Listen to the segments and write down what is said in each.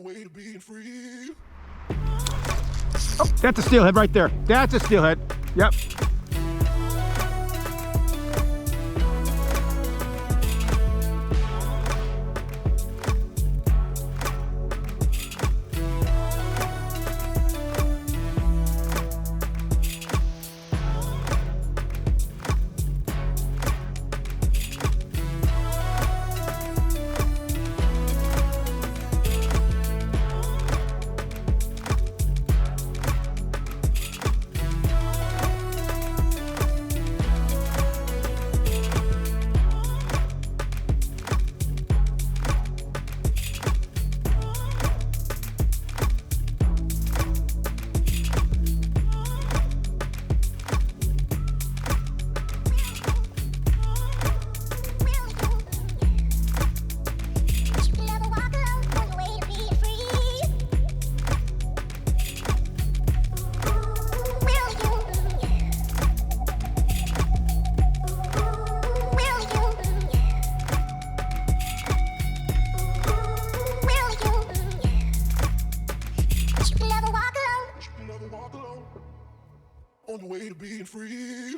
way to being free. Oh, that's a steelhead right there. That's a steelhead. Yep. On the way to being free.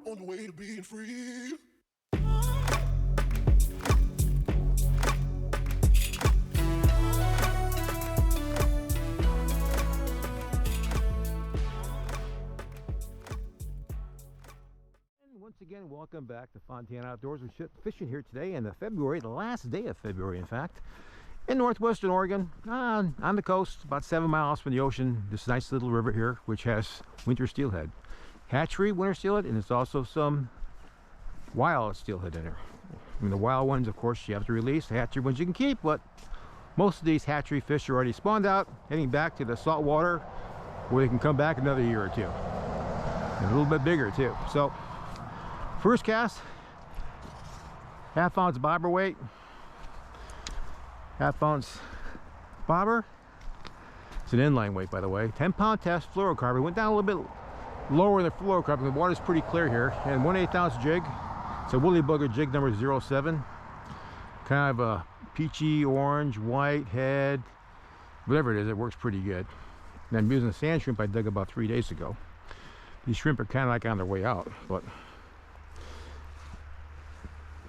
On the way to being free. Once again, welcome back to Fontana Outdoors. We're fishing here today in the last day of February, in fact, in northwestern Oregon, on the coast, about 7 miles from the ocean. This nice little river here, which has winter steelhead, hatchery winter steelhead, and there's also some wild steelhead in there. I mean, the wild ones, of course, you have to release. The hatchery ones you can keep, but most of these hatchery fish are already spawned out, heading back to the salt water, where they can come back another year or two, and a little bit bigger too. So first cast, ½ ounce bobber weight, ½ ounce bobber. It's an inline weight, by the way. 10-pound test fluorocarbon. Went down a little bit lower in the fluorocarbon. The water's pretty clear here. And 1/8 ounce jig. It's a woolly bugger jig number 07. Kind of a peachy orange, white head, whatever it is. It works pretty good. And I'm using a sand shrimp I dug about 3 days ago. These shrimp are kind of like on their way out, but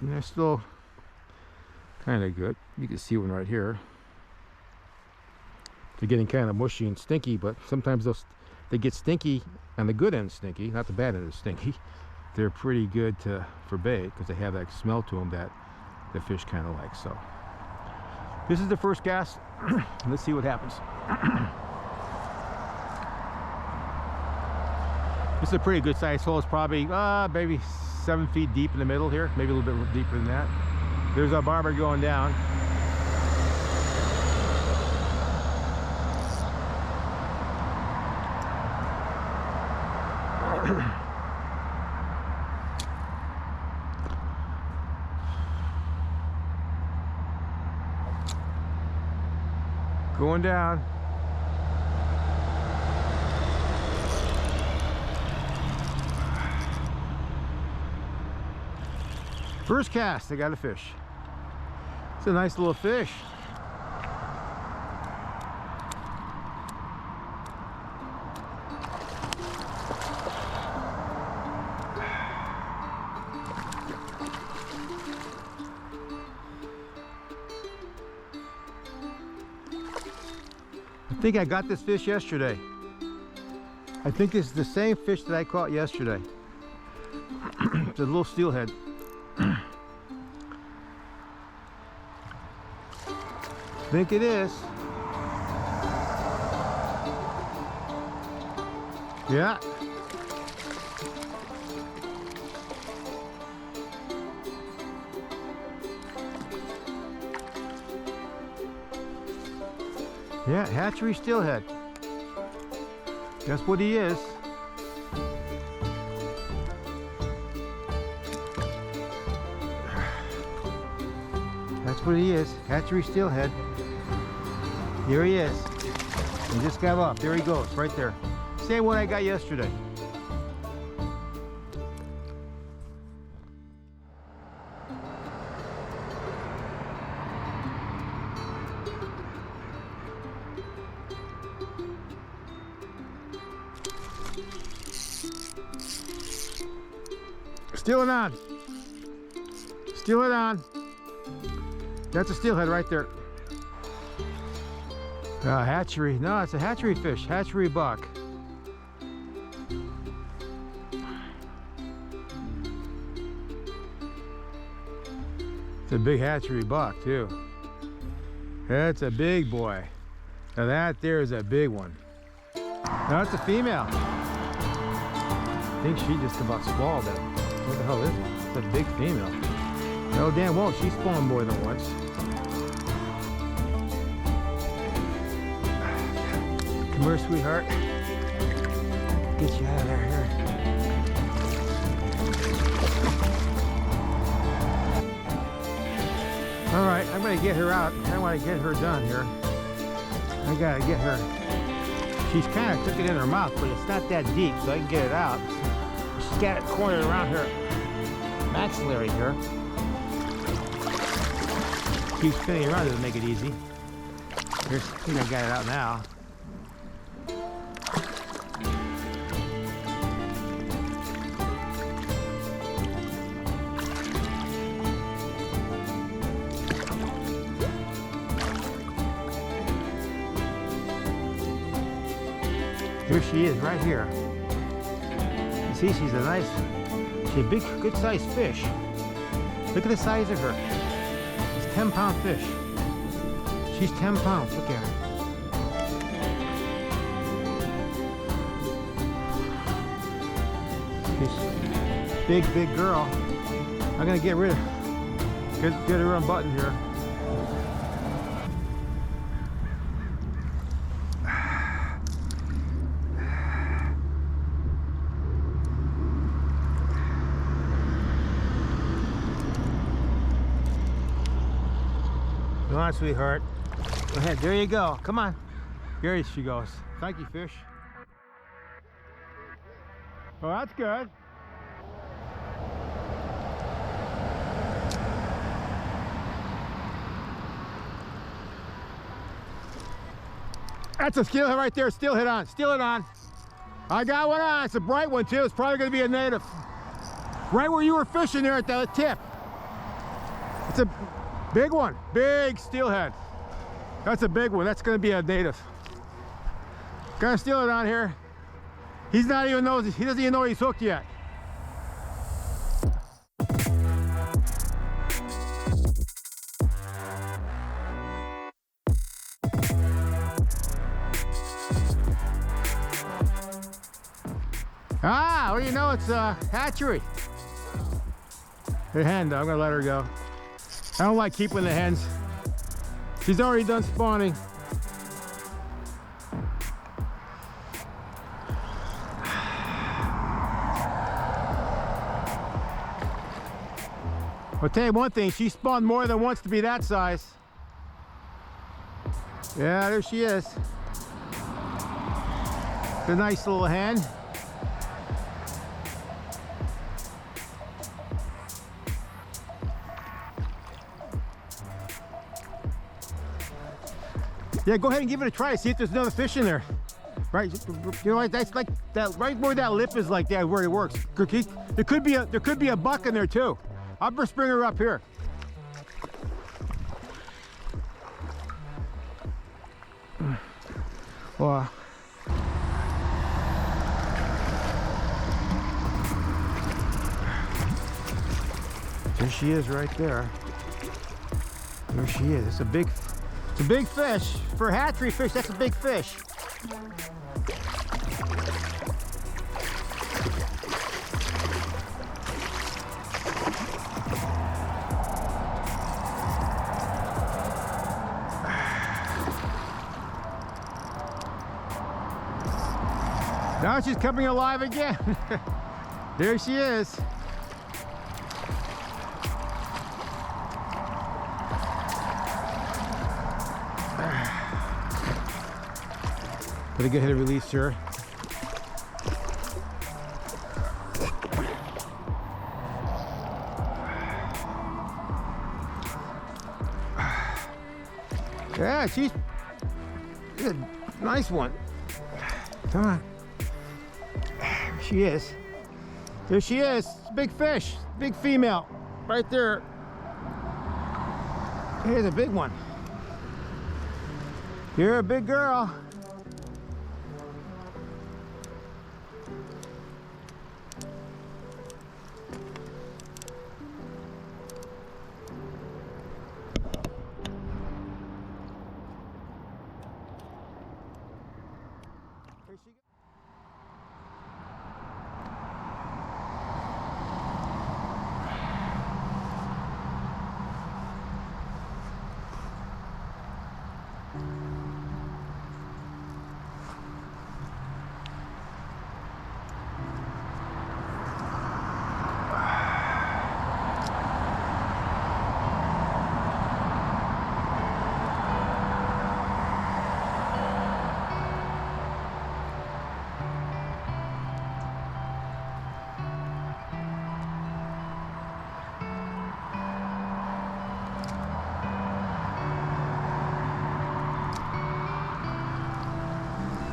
they're still kind of good. You can see one right here. They're getting kind of mushy and stinky, but sometimes they get stinky on the good end, stinky, not the bad end is stinky. They're pretty good for bait because they have that smell to them that the fish kind of like. So this is the first cast. Let's see what happens. This is a pretty good sized hole. It's probably maybe 7 feet deep in the middle here, maybe a little bit deeper than that. There's our barber going down. Going down. First cast, I got a fish. It's a nice little fish. I think I got this fish yesterday. I think this is the same fish that I caught yesterday. It's a little steelhead. I think it is. Yeah. Yeah, hatchery steelhead. That's what he is. That's what he is, hatchery steelhead. Here he is. He just got up. There he goes, right there. Same one I got yesterday. Steal it on. Steal it on. That's a steelhead right there. Hatchery. No, it's a hatchery fish. Hatchery buck. It's a big hatchery buck too. That's a big boy. Now that there is a big one. No, it's a female. I think she just about swallowed it. What the hell is it? It's a big female. No damn well, she spawned more than once. Come here, sweetheart. Get you out of there here. All right, I'm gonna get her out. I want to get her done here. I gotta get her. She's kind of took it in her mouth, but it's not that deep, so I can get it out. She's got it cornered around her maxillary here. Keeps spinning around to make it easy. Here's, I think I got it out now. Here she is, right here. You see, she's a big, good-sized fish. Look at the size of her. It's a 10-pound fish. She's 10 pounds. Look at her. She's big girl. I'm gonna get rid of, get her unbuttoned here. Come on, sweetheart. Go ahead. There you go. Come on. Here she goes. Thank you, fish. Well, that's good. That's a steelhead right there. Steelhead on. Steal it on. I got one on. It's a bright one, too. It's probably going to be a native. Right where you were fishing there at the tip. It's a big one. Big steelhead. That's a big one. That's going to be a native. Got a steelhead on here. He doesn't even know he's hooked yet. Ah, what do you know? It's a hatchery. The hen, I'm gonna let her go. I don't like keeping the hens. She's already done spawning. I'll tell you one thing, she spawned more than once to be that size. Yeah, there she is. It's a nice little hen. Yeah, go ahead and give it a try. See if there's another fish in there. Right, you know, that's like that. Right where that lip is, like that, where it works. There could be a buck in there too. I'll just bring her up here. Well, there she is, right there. There she is. It's a big fish for a hatchery fish. That's a big fish. Now she's coming alive again. There she is. Gotta go ahead and release her. Yeah, she's a nice one. Come on. There she is. There she is. Big fish. Big female. Right there. Here's a big one. You're a big girl. Here she goes.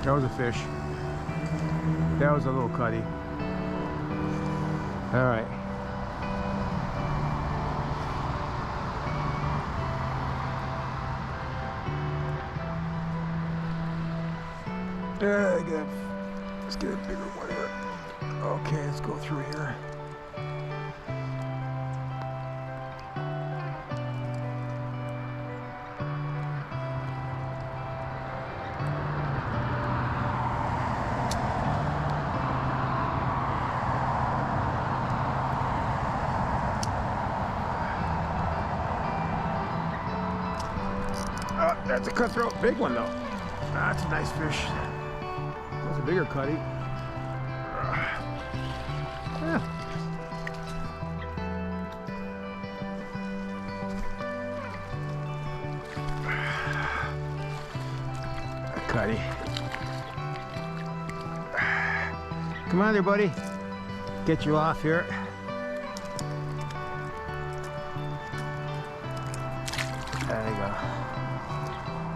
That was a fish. That was a little cutty. All right. Let's get a bigger one here. Okay, let's go through here. That's a cutthroat, big one though. That's a nice fish. That's a bigger cutty. Yeah. A cutty. Come on there, buddy. Get you off here. There you go.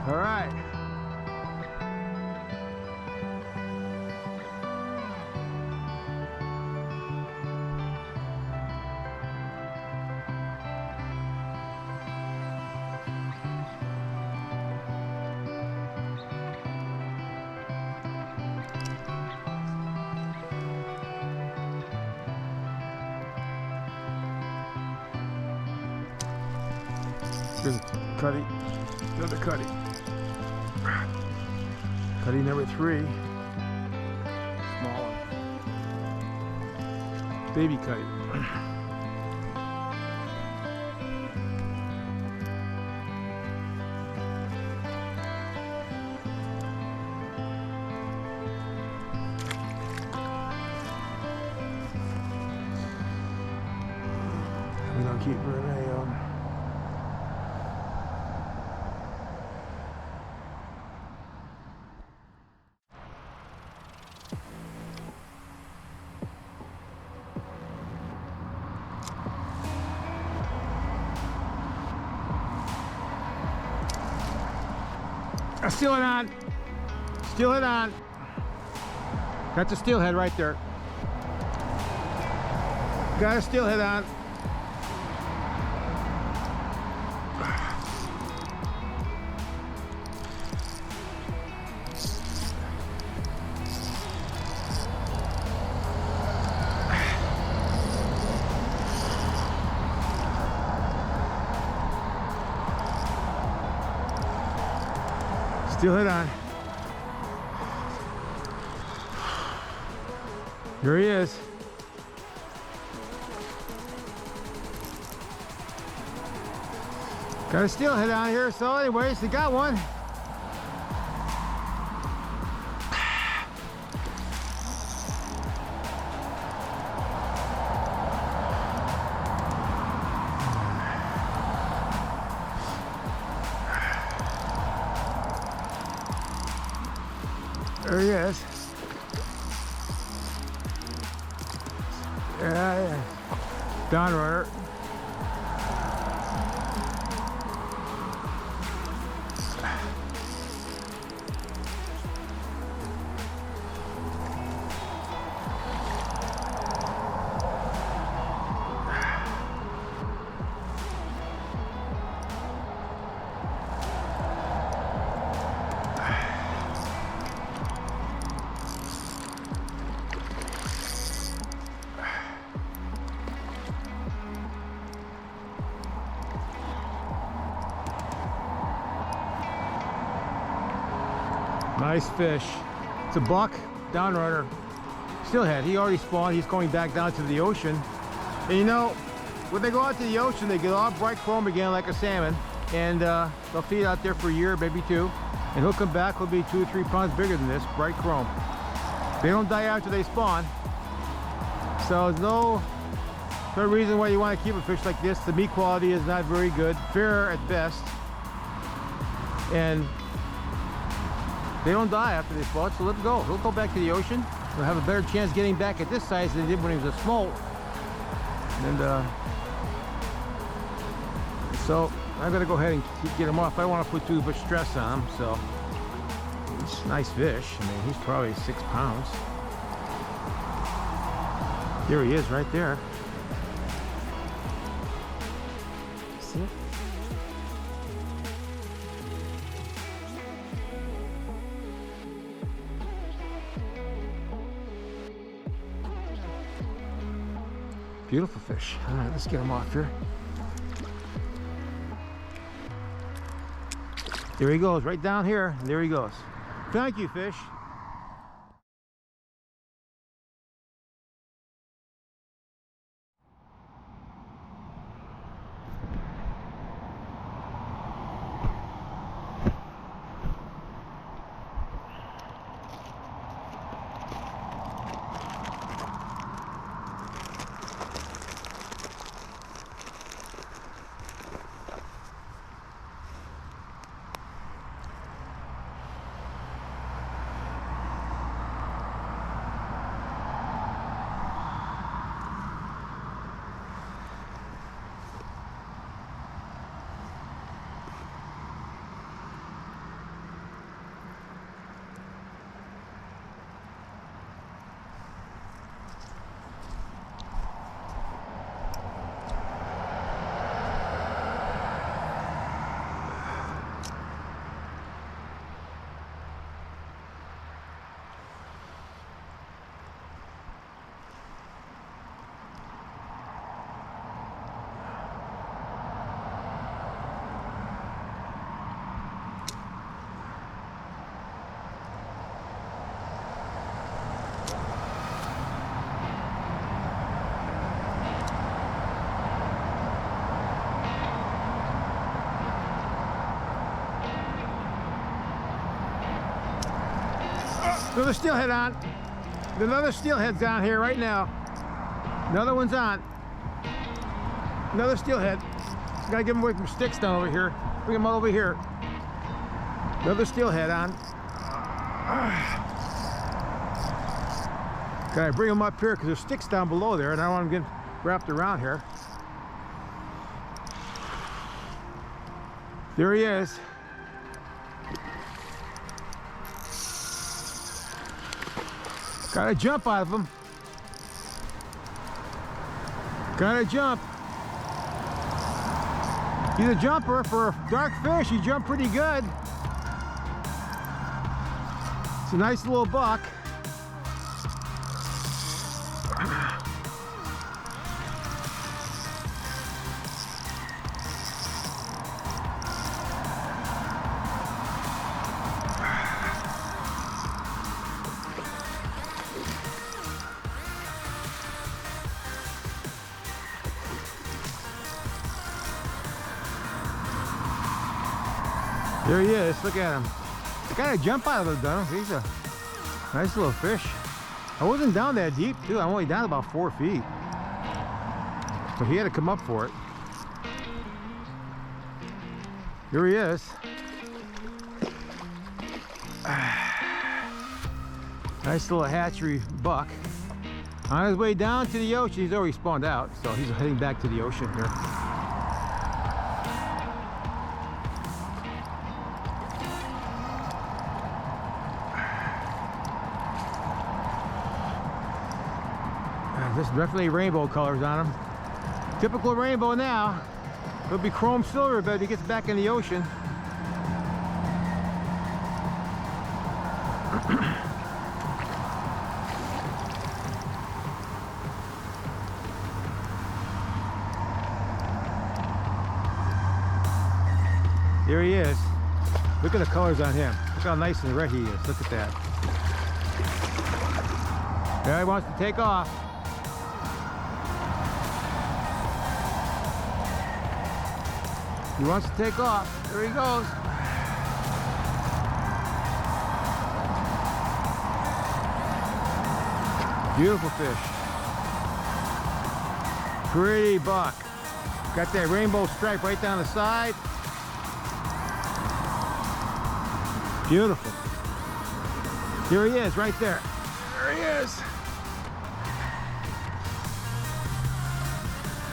All right. Here's a cutty, another cutty. Cutty number 3. Small one. Baby cutty. We don't keep very many of them. Steelhead on. Steelhead on. That's a steelhead right there. Got a steelhead on. Steelhead on. Here he is. Got a steelhead on here, so anyways, he got one. There he is. Yeah. Down runner. Nice fish. It's a buck, down runner, steelhead. He already spawned. He's going back down to the ocean. And you know, when they go out to the ocean, they get all bright chrome again like a salmon. And they'll feed out there for a year, maybe two. And he'll come back, he'll be 2 or 3 pounds bigger than this, bright chrome. They don't die after they spawn. So there's no reason why you want to keep a fish like this. The meat quality is not very good, fair at best. And they don't die after they spawn, so let them go. He'll go back to the ocean. He'll have a better chance getting back at this size than he did when he was a smolt. And so I'm gonna go ahead and get him off. I don't want to put too much stress on him. So it's a nice fish. I mean, he's probably 6 pounds. There he is, right there. See it? Beautiful fish. All right, let's get him off here. There he goes, right down here. There he goes. Thank you, fish. Another steelhead on. Another steelhead's on here right now. Another one's on. Another steelhead. Gotta get him away from sticks down over here. Bring him all over here. Another steelhead on. Gotta bring him up here because there's sticks down below there and I don't want him to get wrapped around here. There he is. Gotta jump out of them. Gotta jump. He's a jumper. For a dark fish, he jumped pretty good. It's a nice little buck. There he is. Look at him. I gotta jump out of it, though. He's a nice little fish. I wasn't down that deep, too. I'm only down about 4 feet. But he had to come up for it. Here he is. Nice little hatchery buck. On his way down to the ocean, he's already spawned out, so he's heading back to the ocean here. There's definitely rainbow colors on him. Typical rainbow now. It'll be chrome silver but he gets back in the ocean. Here he is. Look at the colors on him. Look how nice and red he is. Look at that. There he wants to take off. He wants to take off. There he goes. Beautiful fish. Pretty buck. Got that rainbow stripe right down the side. Beautiful. Here he is, right there. There he is.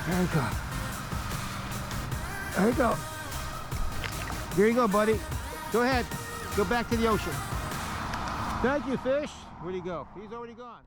There you go. There you go. Here you go, buddy. Go ahead. Go back to the ocean. Thank you, fish. Where'd he go? He's already gone.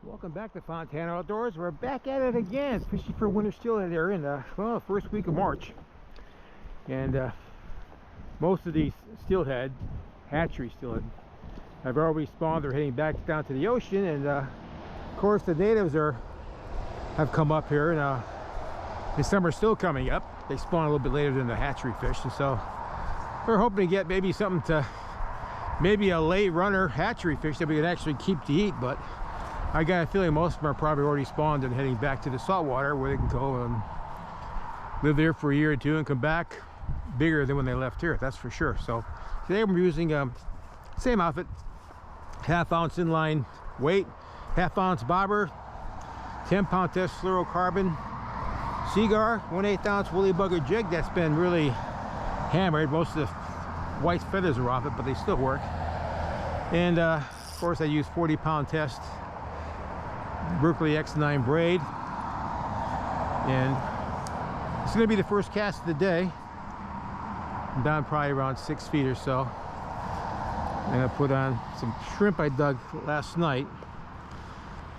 Welcome back to Fontana Outdoors. We're back at it again, fishing for winter steelhead here in the first week of March. And most of these steelhead, hatchery steelhead, have already spawned. They're heading back down to the ocean, and of course the natives have come up here, and the summer's still coming up. They spawn a little bit later than the hatchery fish, and so we're hoping to get maybe something to, maybe a late runner hatchery fish that we can actually keep to eat. But I got a feeling most of them are probably already spawned and heading back to the saltwater, where they can go and live there for a year or two and come back bigger than when they left here, that's for sure. So today we're using same outfit, 1/2 ounce inline weight, 1/2 ounce bobber, 10-pound test fluorocarbon, Seagar, 1/8 ounce woolly bugger jig that's been really hammered. Most of the white feathers are off it, but they still work. And of course I use 40-pound test Berkeley X9 braid. And it's going to be the first cast of the day. I'm down probably around 6 feet or so. I'm going to put on some shrimp I dug last night.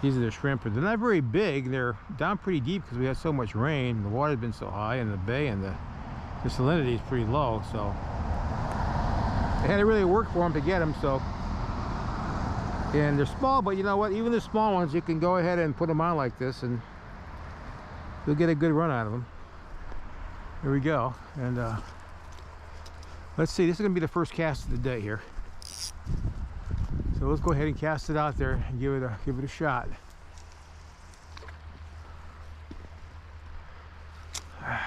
These are the shrimp. They're not very big. They're down pretty deep because we had so much rain. The water's been so high in the bay, and the salinity is pretty low. So I had to really work for them to get them. So, and they're small, but you know what? Even the small ones, you can go ahead and put them on like this, and you'll get a good run out of them. Here we go. And let's see. This is going to be the first cast of the day here. So let's go ahead and cast it out there and give it a shot. I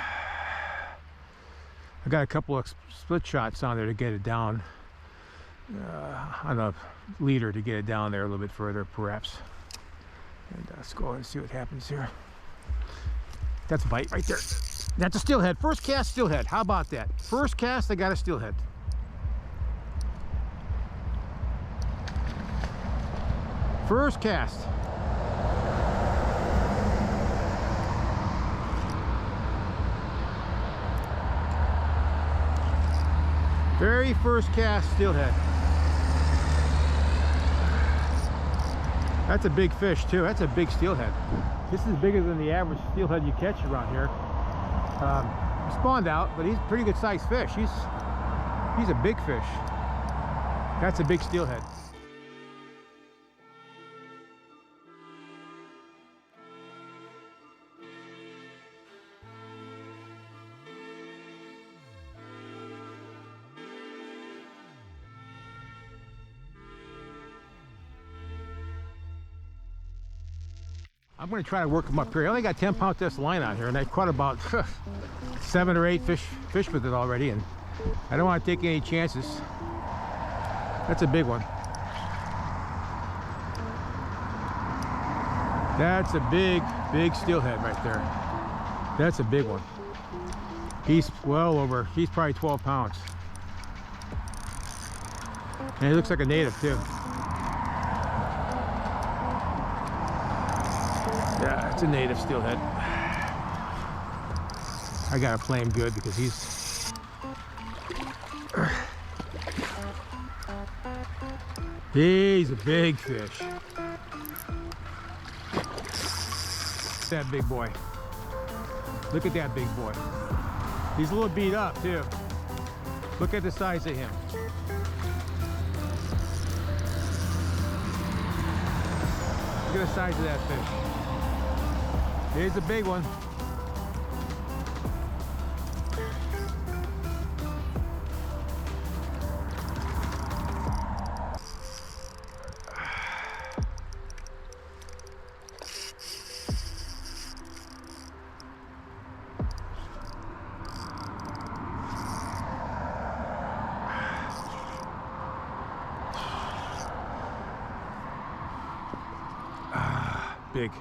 got a couple of split shots on there to get it down on a leader to get it down there a little bit further, perhaps. And let's go ahead and see what happens here. That's a bite right there. That's a steelhead. First cast steelhead. How about that? First cast, I got a steelhead. First cast. Very first cast steelhead. That's a big fish too. That's a big steelhead. This is bigger than the average steelhead you catch around here. Spawned out, but he's a pretty good sized fish. He's a big fish. That's a big steelhead. I'm going to try to work them up here. I only got 10-pound test line out here, and I caught about 7 or 8 fish with it already, and I don't want to take any chances. That's a big one. That's a big steelhead right there. That's a big one. He's well over, he's probably 12 pounds. And he looks like a native too. Yeah, it's a native steelhead. I gotta play him good because he's a big fish. That big boy. Look at that big boy. He's a little beat up too. Look at the size of him. Look at the size of that fish. Here's a big one. Big.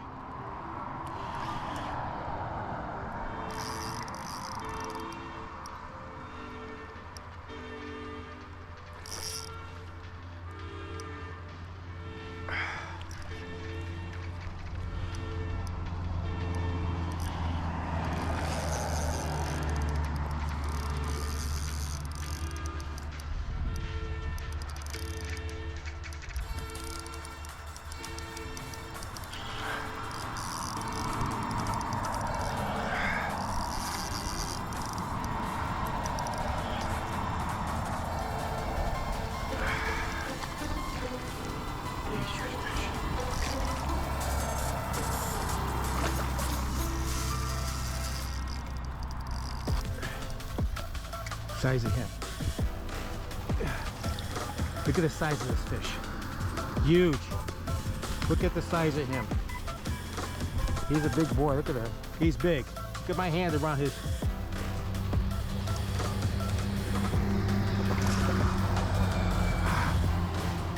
Size of him. Look at the size of this fish. Huge. Look at the size of him. He's a big boy. Look at that. He's big. Look at my hand around his.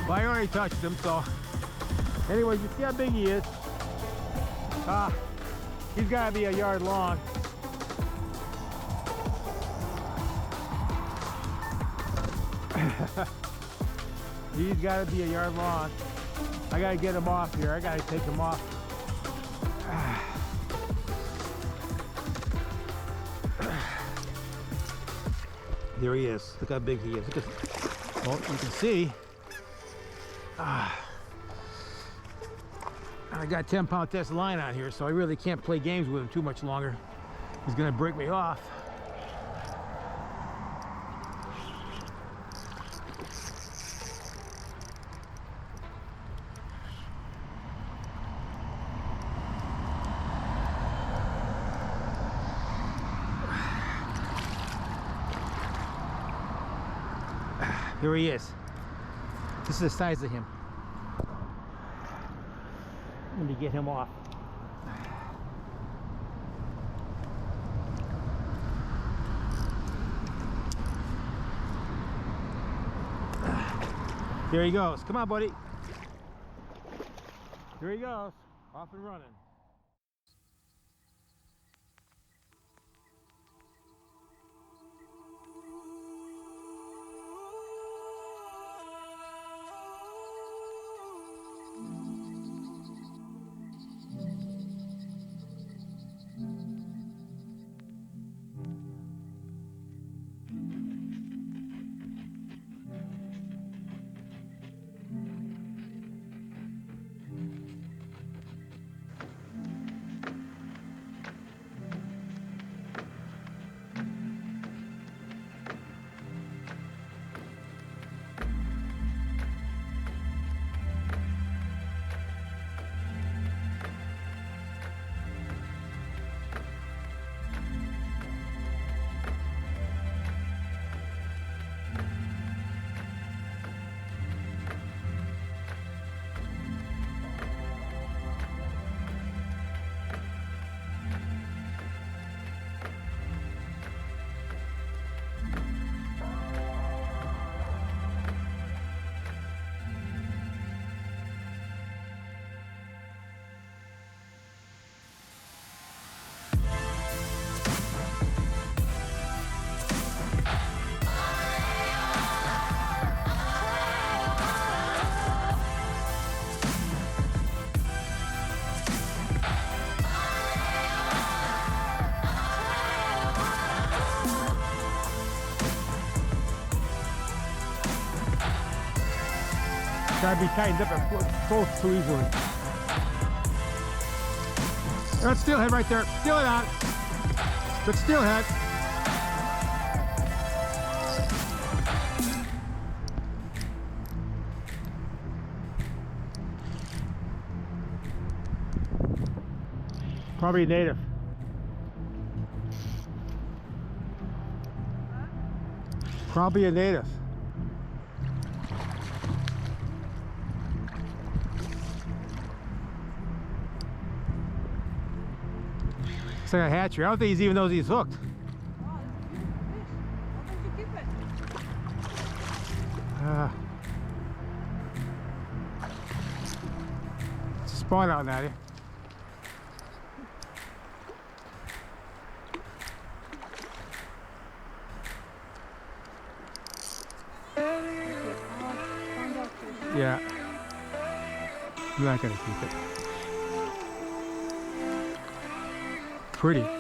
Well, I already touched him, so. Anyway, you see how big he is. He's got to be a yard long. He's got to be a yard long. I got to get him off here. I got to take him off. There he is. Look how big he is. Look at, well, you can see. I got 10-pound test line on here, so I really can't play games with him too much longer. He's gonna break me off. Here he is. This is the size of him. Let me get him off. There he goes. Come on, buddy. There he goes. Off and running. Gotta be tightened up and close too easily. That's steelhead right there. Steelhead on. Good steelhead. Probably a native. Probably a native. It's like a hatchery. I don't think he even knows he's hooked. Wow, that's a beautiful fish. How did you keep it? It's a spawn out at you. Yeah. I'm not gonna keep it. Pretty. Here?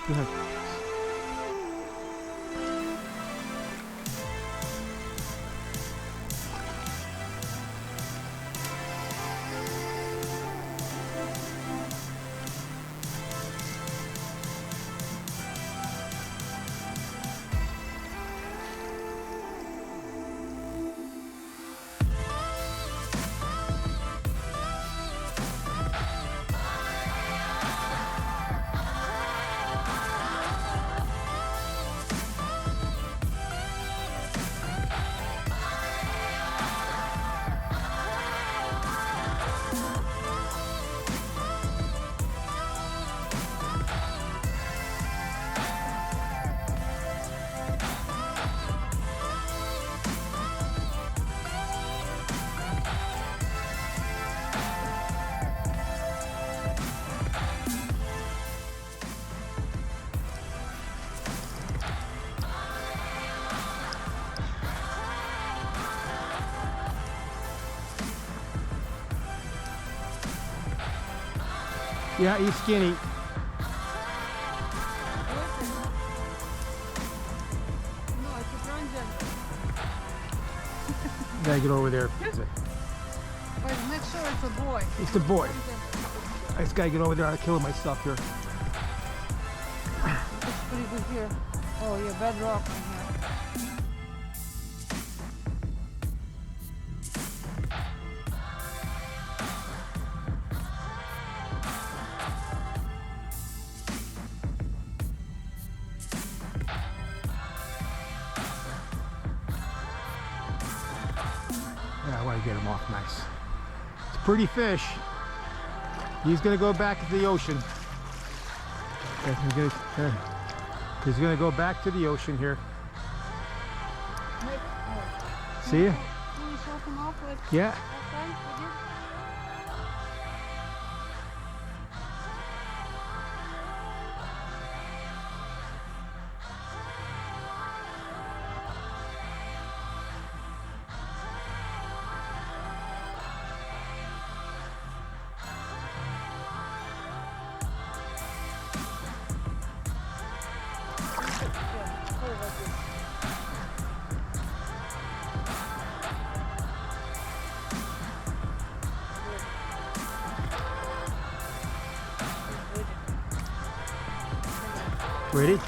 Go ahead. Yeah, he's skinny. No, it's a bronze. Gotta get over there. Wait, make sure it's a boy. It's the boy. I just gotta get over there. I'm killing myself here. It's pretty good here. Oh, yeah, bedrock in here. Yeah, I want to get him off nice. It's a pretty fish. He's gonna go back into the ocean. He's gonna go back to the ocean here. See ya? Can you show him off with Yeah. that time with you? Ready?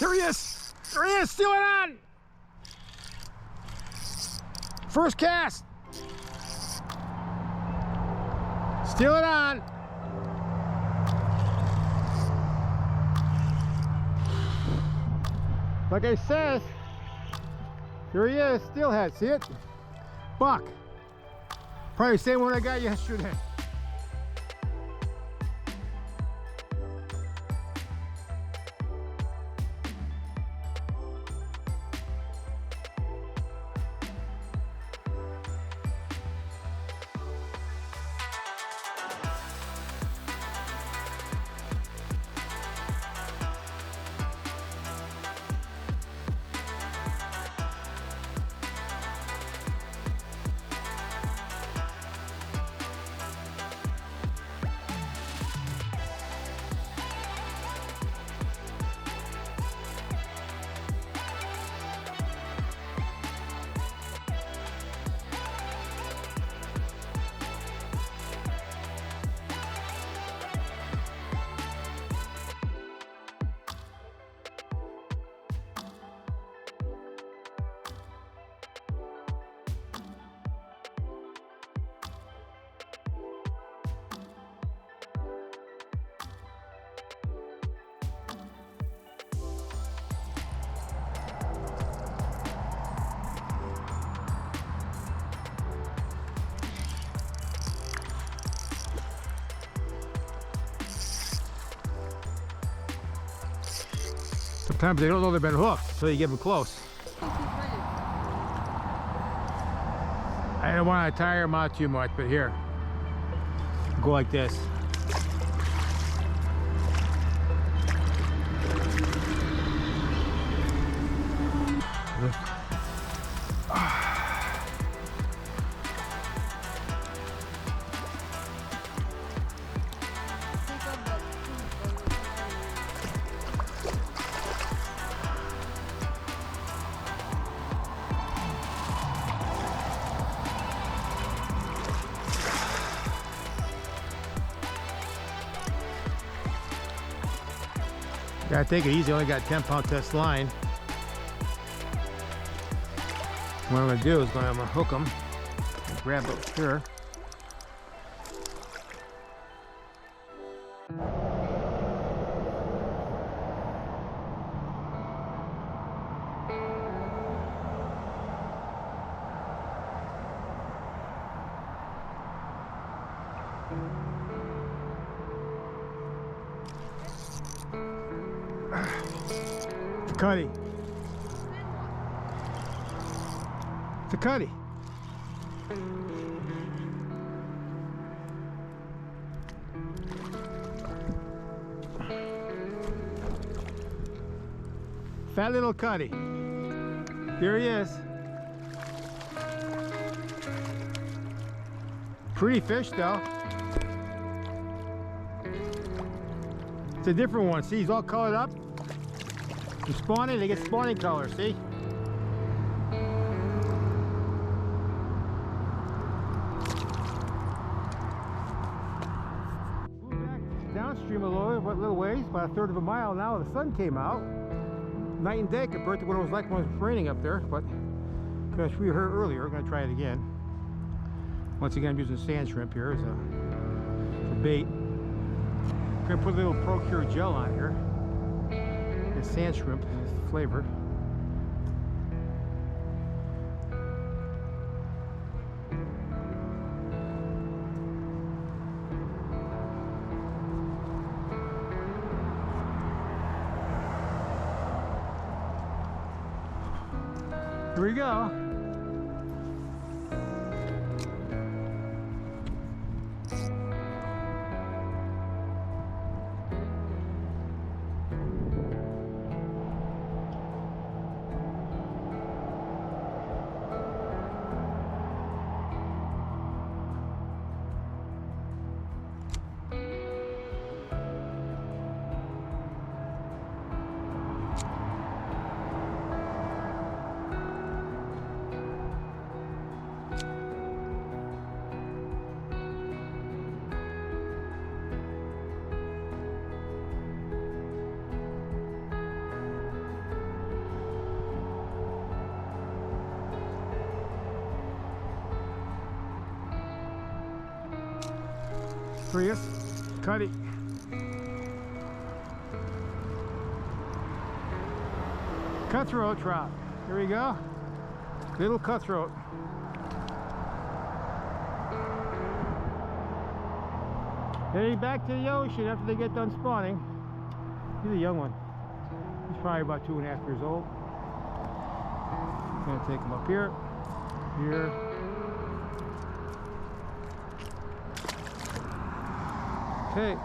There he is! There he is! Steal it on! First cast! Steal it on! Like I said, here he is, steelhead. See it? Buck. Probably the same one I got yesterday. Sometimes they don't know they've been hooked, so you get them close. I don't want to tire them out too much, but here, go like this. Gotta take it easy, only got 10-pound test line. What I'm gonna do is I'm gonna hook them and grab it here. Cutty. It's a cutty. Fat little cutty. There he is. Pretty fish though. It's a different one. See, he's all colored up. From spawning, they get spawning color, see? Moved back downstream a little ways, about a third of a mile now. The sun came out. Night and day compared to what it was like when it was raining up there, but because we were here earlier, we're going to try it again. Once again, I'm using sand shrimp here as a bait. I'm going to put a little Procure gel on here. It's sand shrimp flavor. Here we go. Prius, cutty. Cutthroat trout. Here we go. Little cutthroat. Heading back to the ocean after they get done spawning. He's a young one. He's probably about 2.5 years old. I'm gonna take him up here, here. Okay.